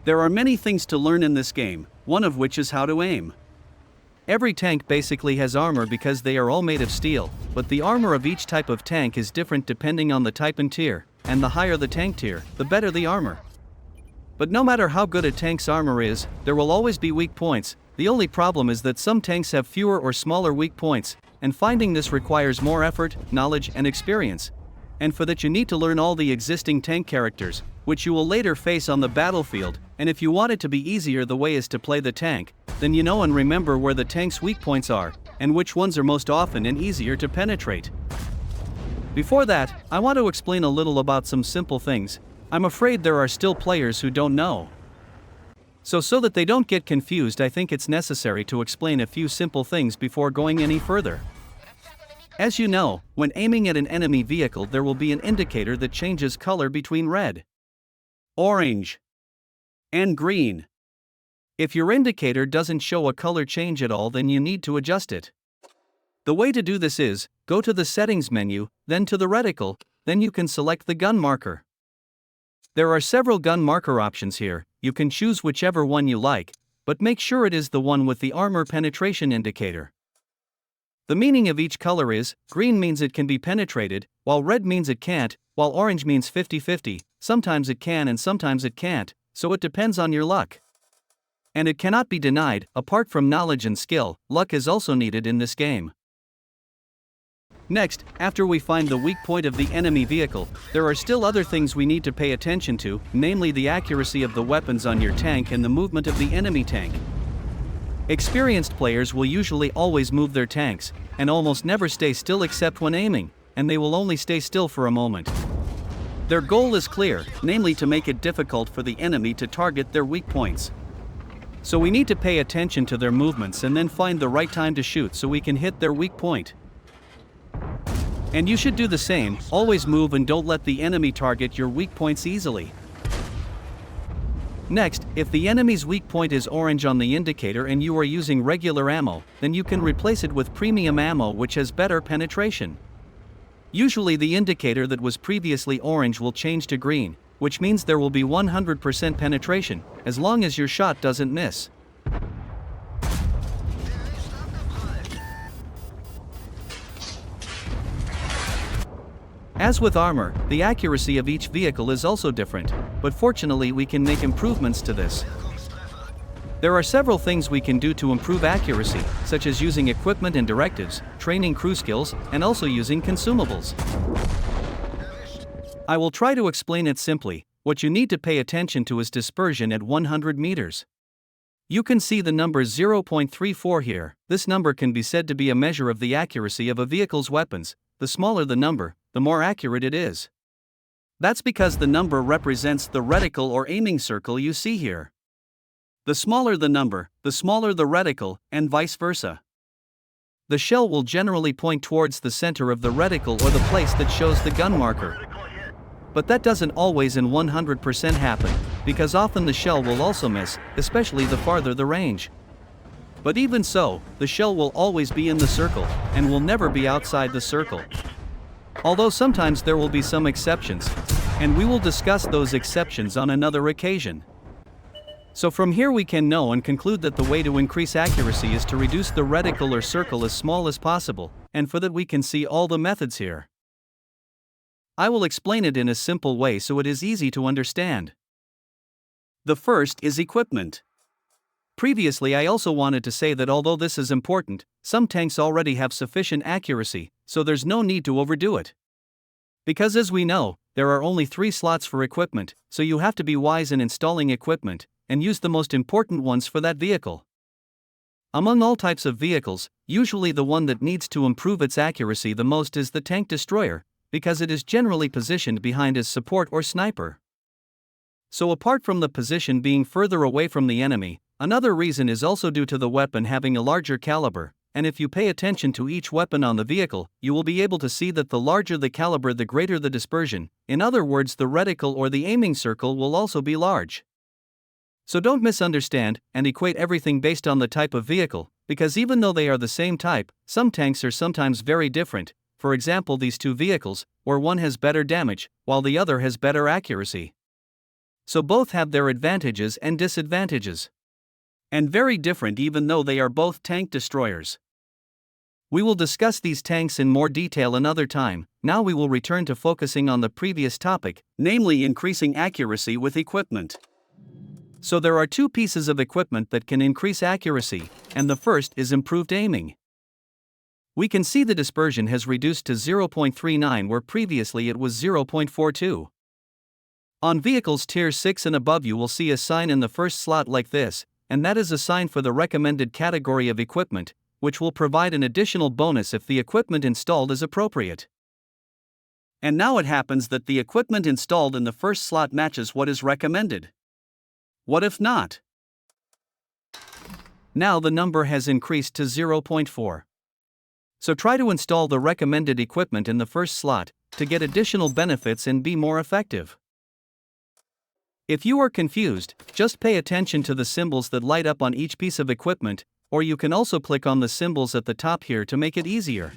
There are many things to learn in this game, one of which is how to aim. Every tank basically has armor because they are all made of steel, but the armor of each type of tank is different depending on the type and tier, and the higher the tank tier, the better the armor. But no matter how good a tank's armor is, there will always be weak points. The only problem is that some tanks have fewer or smaller weak points, and finding this requires more effort, knowledge, and experience. And for that you need to learn all the existing tank characters, which you will later face on the battlefield, and if you want it to be easier, the way is to play the tank, then you know and remember where the tank's weak points are, and which ones are most often and easier to penetrate. Before that, I want to explain a little about some simple things. I'm afraid there are still players who don't know. So that they don't get confused, I think it's necessary to explain a few simple things before going any further. As you know, when aiming at an enemy vehicle, there will be an indicator that changes color between red, orange, and green. If your indicator doesn't show a color change at all, then you need to adjust it. The way to do this is, go to the settings menu, then to the reticle, then you can select the gun marker. There are several gun marker options here, you can choose whichever one you like, but make sure it is the one with the armor penetration indicator. The meaning of each color is, green means it can be penetrated, while red means it can't, while orange means 50-50, sometimes it can and sometimes it can't, so it depends on your luck. And it cannot be denied, apart from knowledge and skill, luck is also needed in this game. Next, after we find the weak point of the enemy vehicle, there are still other things we need to pay attention to, namely the accuracy of the weapons on your tank and the movement of the enemy tank. Experienced players will usually always move their tanks, and almost never stay still except when aiming, and they will only stay still for a moment. Their goal is clear, namely to make it difficult for the enemy to target their weak points. So we need to pay attention to their movements and then find the right time to shoot so we can hit their weak point. And you should do the same, always move and don't let the enemy target your weak points easily. Next, if the enemy's weak point is orange on the indicator and you are using regular ammo, then you can replace it with premium ammo which has better penetration. Usually the indicator that was previously orange will change to green, which means there will be 100% penetration, as long as your shot doesn't miss. As with armor, the accuracy of each vehicle is also different, but fortunately we can make improvements to this. There are several things we can do to improve accuracy, such as using equipment and directives, training crew skills, and also using consumables. I will try to explain it simply. What you need to pay attention to is dispersion at 100 meters. You can see the number 0.34 here. This number can be said to be a measure of the accuracy of a vehicle's weapons. The smaller the number, the more accurate it is. That's because the number represents the reticle or aiming circle you see here. The smaller the number, the smaller the reticle, and vice versa. The shell will generally point towards the center of the reticle or the place that shows the gun marker. But that doesn't always in 100% happen, because often the shell will also miss, especially the farther the range. But even so, the shell will always be in the circle, and will never be outside the circle. Although sometimes there will be some exceptions, and we will discuss those exceptions on another occasion. So from here we can know and conclude that the way to increase accuracy is to reduce the reticle or circle as small as possible, and for that we can see all the methods here. I will explain it in a simple way so it is easy to understand. The first is equipment. Previously I also wanted to say that although this is important, some tanks already have sufficient accuracy, so there's no need to overdo it. Because as we know, there are only 3 slots for equipment, so you have to be wise in installing equipment, and use the most important ones for that vehicle. Among all types of vehicles, usually the one that needs to improve its accuracy the most is the tank destroyer, because it is generally positioned behind as support or sniper. So apart from the position being further away from the enemy, another reason is also due to the weapon having a larger caliber, and if you pay attention to each weapon on the vehicle, you will be able to see that the larger the caliber the greater the dispersion, in other words the reticle or the aiming circle will also be large. So don't misunderstand and equate everything based on the type of vehicle, because even though they are the same type, some tanks are sometimes very different. For example, these two vehicles, where one has better damage, while the other has better accuracy. So both have their advantages and disadvantages. And very different even though they are both tank destroyers. We will discuss these tanks in more detail another time. Now we will return to focusing on the previous topic, namely increasing accuracy with equipment. So there are two pieces of equipment that can increase accuracy, and the first is improved aiming. We can see the dispersion has reduced to 0.39 where previously it was 0.42. On vehicles tier 6 and above you will see a sign in the first slot like this, and that is a sign for the recommended category of equipment, which will provide an additional bonus if the equipment installed is appropriate. And now it happens that the equipment installed in the first slot matches what is recommended. What if not? Now the number has increased to 0.4. So try to install the recommended equipment in the first slot to get additional benefits and be more effective. If you are confused, just pay attention to the symbols that light up on each piece of equipment, or you can also click on the symbols at the top here to make it easier.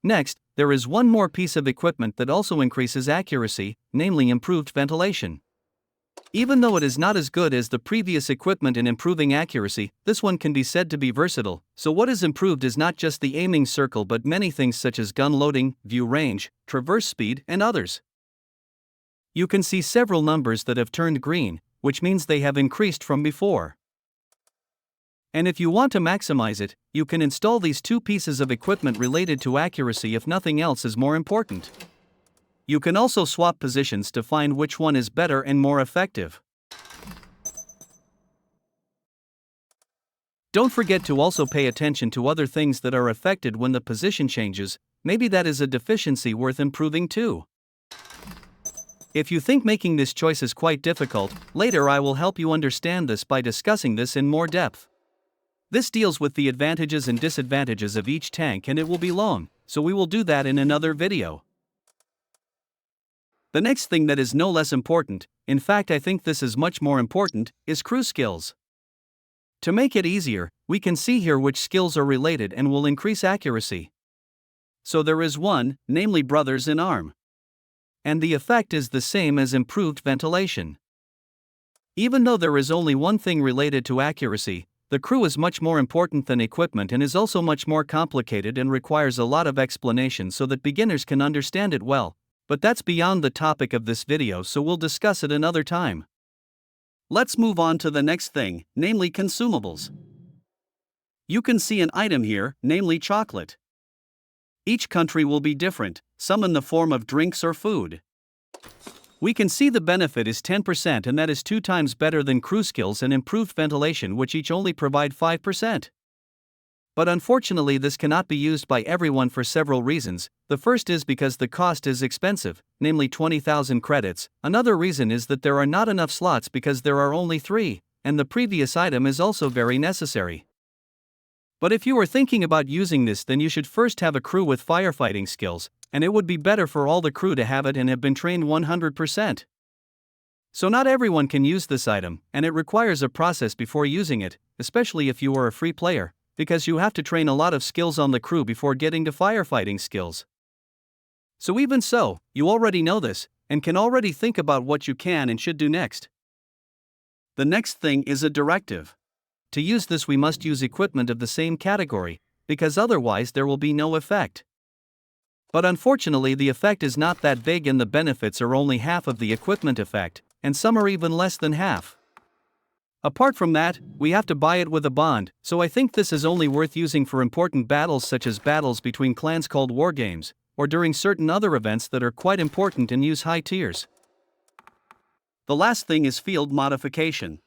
Next, there is one more piece of equipment that also increases accuracy, namely improved ventilation. Even though it is not as good as the previous equipment in improving accuracy, this one can be said to be versatile. So what is improved is not just the aiming circle but many things such as gun loading, view range, traverse speed, and others. You can see several numbers that have turned green, which means they have increased from before. And if you want to maximize it, you can install these two pieces of equipment related to accuracy if nothing else is more important. You can also swap positions to find which one is better and more effective. Don't forget to also pay attention to other things that are affected when the position changes. Maybe that is a deficiency worth improving too. If you think making this choice is quite difficult, later I will help you understand this by discussing this in more depth. This deals with the advantages and disadvantages of each tank and it will be long, so we will do that in another video. The next thing that is no less important, in fact I think this is much more important, is crew skills. To make it easier, we can see here which skills are related and will increase accuracy. So there is one, namely Brothers in Arm. And the effect is the same as improved ventilation. Even though there is only one thing related to accuracy, the crew is much more important than equipment and is also much more complicated and requires a lot of explanation so that beginners can understand it well. But that's beyond the topic of this video, so we'll discuss it another time. Let's move on to the next thing, namely consumables. You can see an item here, namely chocolate. Each country will be different, some in the form of drinks or food. We can see the benefit is 10% and that is 2 times better than crew skills and improved ventilation, which each only provide 5%. But unfortunately this cannot be used by everyone for several reasons. The first is because the cost is expensive, namely 20,000 credits. Another reason is that there are not enough slots because there are only 3, and the previous item is also very necessary. But if you are thinking about using this, then you should first have a crew with firefighting skills, and it would be better for all the crew to have it and have been trained 100%. So not everyone can use this item, and it requires a process before using it, especially if you are a free player, because you have to train a lot of skills on the crew before getting to firefighting skills. So even so, you already know this, and can already think about what you can and should do next. The next thing is a directive. To use this we must use equipment of the same category, because otherwise there will be no effect. But unfortunately the effect is not that big and the benefits are only half of the equipment effect, and some are even less than half. Apart from that, we have to buy it with a bond, so I think this is only worth using for important battles such as battles between clans called war games, or during certain other events that are quite important and use high tiers. The last thing is field modification.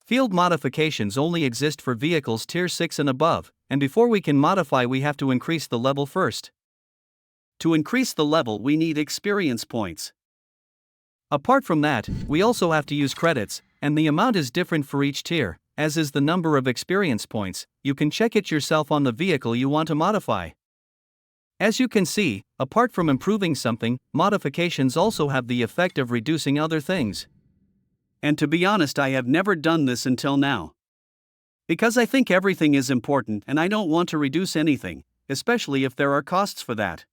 Field modifications only exist for vehicles tier 6 and above, and before we can modify we have to increase the level first. To increase the level we need experience points. Apart from that, we also have to use credits, and the amount is different for each tier, as is the number of experience points. You can check it yourself on the vehicle you want to modify. As you can see, apart from improving something, modifications also have the effect of reducing other things. And to be honest, I have never done this until now. Because I think everything is important and I don't want to reduce anything, especially if there are costs for that.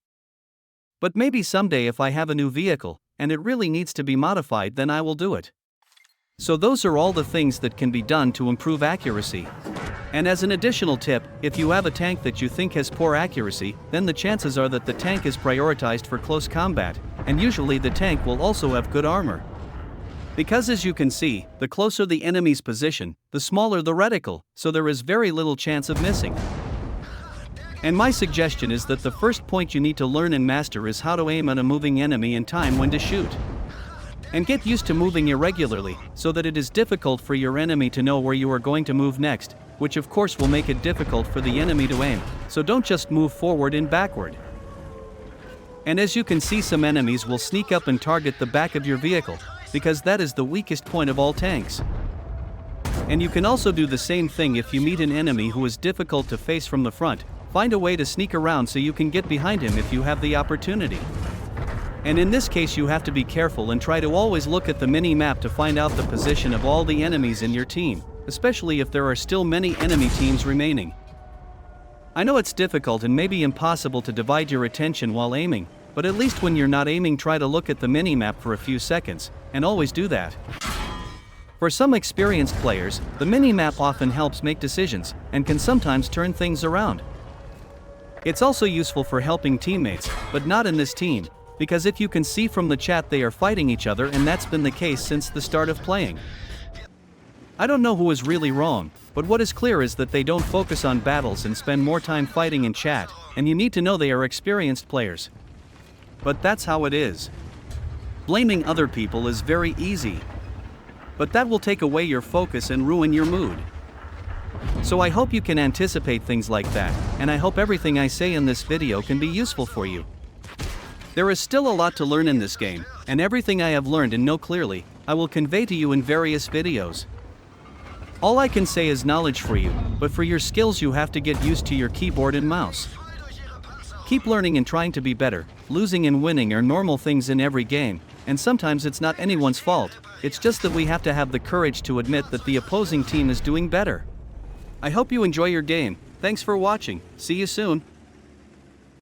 But maybe someday if I have a new vehicle, and it really needs to be modified, then I will do it. So those are all the things that can be done to improve accuracy. And as an additional tip, if you have a tank that you think has poor accuracy, then the chances are that the tank is prioritized for close combat, and usually the tank will also have good armor. Because as you can see, the closer the enemy's position, the smaller the reticle, so there is very little chance of missing. And my suggestion is that the first point you need to learn and master is how to aim at a moving enemy and time when to shoot. And get used to moving irregularly, so that it is difficult for your enemy to know where you are going to move next, which of course will make it difficult for the enemy to aim, so don't just move forward and backward. And as you can see, some enemies will sneak up and target the back of your vehicle, because that is the weakest point of all tanks. And you can also do the same thing if you meet an enemy who is difficult to face from the front. Find a way to sneak around so you can get behind him if you have the opportunity. And in this case you have to be careful and try to always look at the mini-map to find out the position of all the enemies in your team, especially if there are still many enemy teams remaining. I know it's difficult and maybe impossible to divide your attention while aiming, but at least when you're not aiming, try to look at the mini-map for a few seconds, and always do that. For some experienced players, the mini-map often helps make decisions, and can sometimes turn things around. It's also useful for helping teammates, but not in this team, because if you can see from the chat, they are fighting each other, and that's been the case since the start of playing. I don't know who is really wrong, but what is clear is that they don't focus on battles and spend more time fighting in chat, and you need to know they are experienced players. But that's how it is. Blaming other people is very easy, but that will take away your focus and ruin your mood. So I hope you can anticipate things like that, and I hope everything I say in this video can be useful for you. There is still a lot to learn in this game, and everything I have learned and know clearly, I will convey to you in various videos. All I can say is knowledge for you, but for your skills you have to get used to your keyboard and mouse. Keep learning and trying to be better. Losing and winning are normal things in every game, and sometimes it's not anyone's fault, it's just that we have to have the courage to admit that the opposing team is doing better. I hope you enjoy your game. Thanks for watching. See you soon.